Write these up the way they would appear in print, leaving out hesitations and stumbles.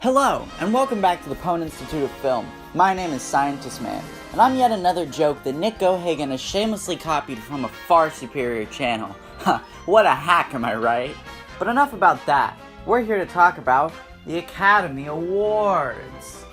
Hello, and welcome back to the Pone Institute of Film. My name is Scientist Man, and I'm yet another joke that Nick Geoghegan has shamelessly copied from a far superior channel. Ha, what a hack, am I right? But enough about that. We're here to talk about the Academy Awards.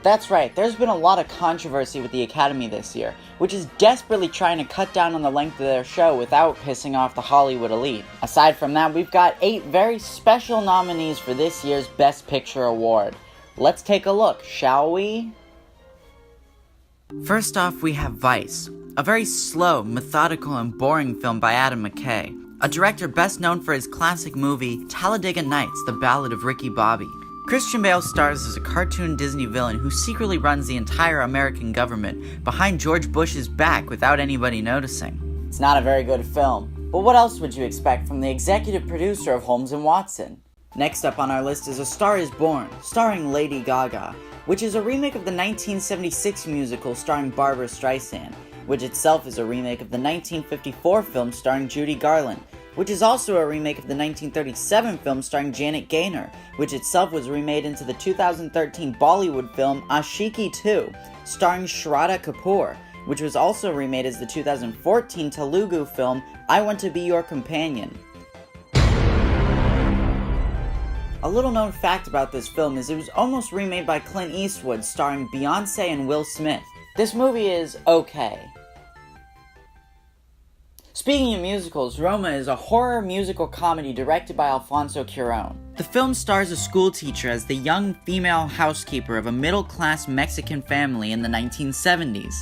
That's right, there's been a lot of controversy with the Academy this year, which is desperately trying to cut down on the length of their show without pissing off the Hollywood elite. Aside from that, we've got 8 very special nominees for this year's Best Picture award. Let's take a look, shall we? First off, we have Vice, a very slow, methodical, and boring film by Adam McKay, a director best known for his classic movie Talladega Nights, The Ballad of Ricky Bobby. Christian Bale stars as a cartoon Disney villain who secretly runs the entire American government behind George Bush's back without anybody noticing. It's not a very good film, but what else would you expect from the executive producer of Holmes & Watson? Next up on our list is A Star is Born, starring Lady Gaga, which is a remake of the 1976 musical starring Barbra Streisand, which itself is a remake of the 1954 film starring Judy Garland, which is also a remake of the 1937 film starring Janet Gaynor, which itself was remade into the 2013 Bollywood film Ashiki 2, starring Shraddha Kapoor, which was also remade as the 2014 Telugu film I Want to Be Your Companion. A little known fact about this film is it was almost remade by Clint Eastwood starring Beyonce and Will Smith. This movie is okay. Speaking of musicals, Roma is a horror musical comedy directed by Alfonso Cuarón. The film stars a schoolteacher as the young female housekeeper of a middle-class Mexican family in the 1970s.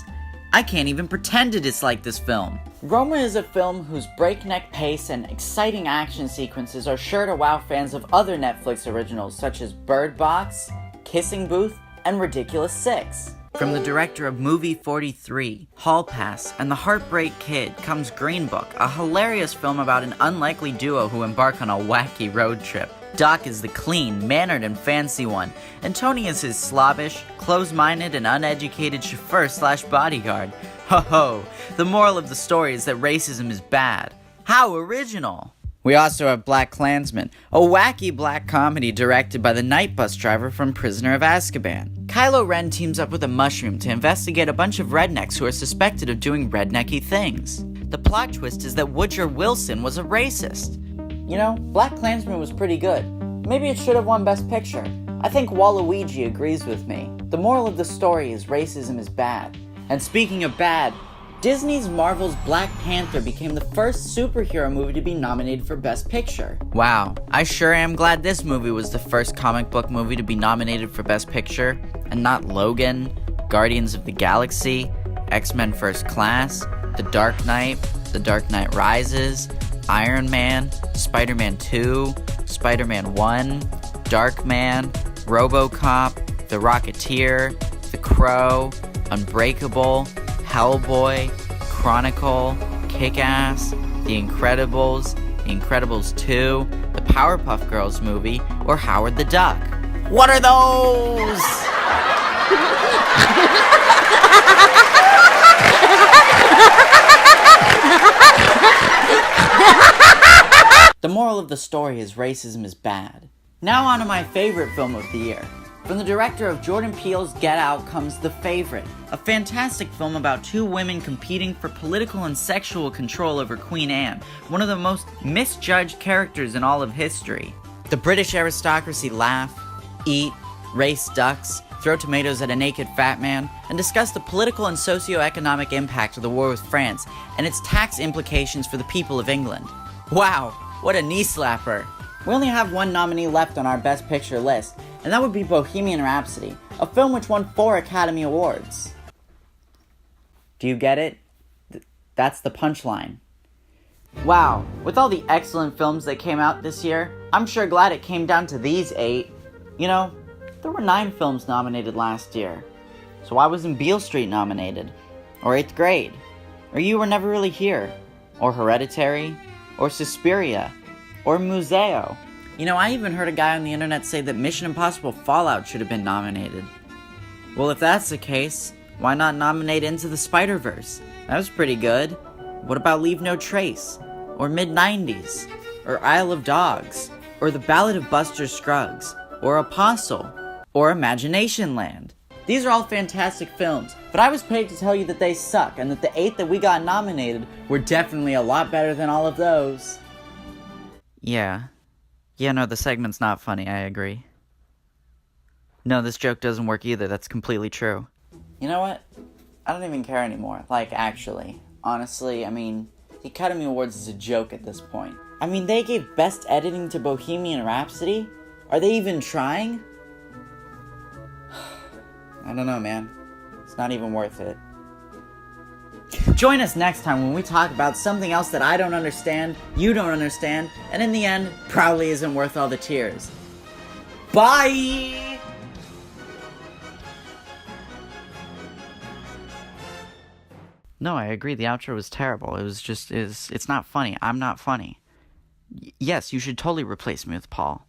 I can't even pretend to dislike this film. Roma is a film whose breakneck pace and exciting action sequences are sure to wow fans of other Netflix originals such as Bird Box, Kissing Booth, and Ridiculous 6. From the director of Movie 43, Hall Pass, and The Heartbreak Kid comes Green Book, a hilarious film about an unlikely duo who embark on a wacky road trip. Doc is the clean, mannered, and fancy one, and Tony is his slobbish, close-minded, and uneducated chauffeur/bodyguard. Ho ho! The moral of the story is that racism is bad. How original! We also have Black Klansman, a wacky black comedy directed by the night bus driver from Prisoner of Azkaban. Kylo Ren teams up with a mushroom to investigate a bunch of rednecks who are suspected of doing rednecky things. The plot twist is that Woodrow Wilson was a racist. You know, Black Klansman was pretty good. Maybe it should have won Best Picture. I think Waluigi agrees with me. The moral of the story is racism is bad. And speaking of bad, Disney's Marvel's Black Panther became the first superhero movie to be nominated for Best Picture. Wow, I sure am glad this movie was the first comic book movie to be nominated for Best Picture, and not Logan, Guardians of the Galaxy, X-Men First Class, The Dark Knight Rises, Iron Man, Spider-Man 2, Spider-Man 1, Darkman, RoboCop, The Rocketeer, The Crow, Unbreakable, Hellboy, Chronicle, Kick-Ass, The Incredibles, The Incredibles 2, the Powerpuff Girls movie, or Howard the Duck. What are those? The moral of the story is racism is bad. Now on to my favorite film of the year. From the director of Jordan Peele's Get Out comes The Favorite, a fantastic film about 2 women competing for political and sexual control over Queen Anne, one of the most misjudged characters in all of history. The British aristocracy laugh, eat, race ducks, throw tomatoes at a naked fat man, and discuss the political and socio-economic impact of the war with France and its tax implications for the people of England. Wow, what a knee slapper. We only have one nominee left on our Best Picture list, and that would be Bohemian Rhapsody, a film which won 4 Academy Awards. Do you get it? That's the punchline. Wow, with all the excellent films that came out this year, I'm sure glad it came down to these 8. You know, there were 9 films nominated last year. So why wasn't Beale Street nominated? Or 8th Grade? Or You Were Never Really Here? Or Hereditary? Or Suspiria? Or Museo? You know, I even heard a guy on the internet say that Mission Impossible Fallout should have been nominated. Well, if that's the case, why not nominate Into the Spider-Verse? That was pretty good. What about Leave No Trace? Or Mid-90s? Or Isle of Dogs? or The Ballad of Buster Scruggs, or Apostle, or Imagination Land. These are all fantastic films, but I was paid to tell you that they suck, and that the 8 that we got nominated were definitely a lot better than all of those. Yeah, no, the segment's not funny, I agree. No, this joke doesn't work either, that's completely true. You know what? I don't even care anymore, actually. Honestly, the Academy Awards is a joke at this point. They gave Best Editing to Bohemian Rhapsody? Are they even trying? I don't know, man. It's not even worth it. Join us next time when we talk about something else that I don't understand, you don't understand, and in the end, probably isn't worth all the tears. Bye! No, I agree, the outro was terrible. It's not funny. I'm not funny. Yes, you should totally replace me with Paul.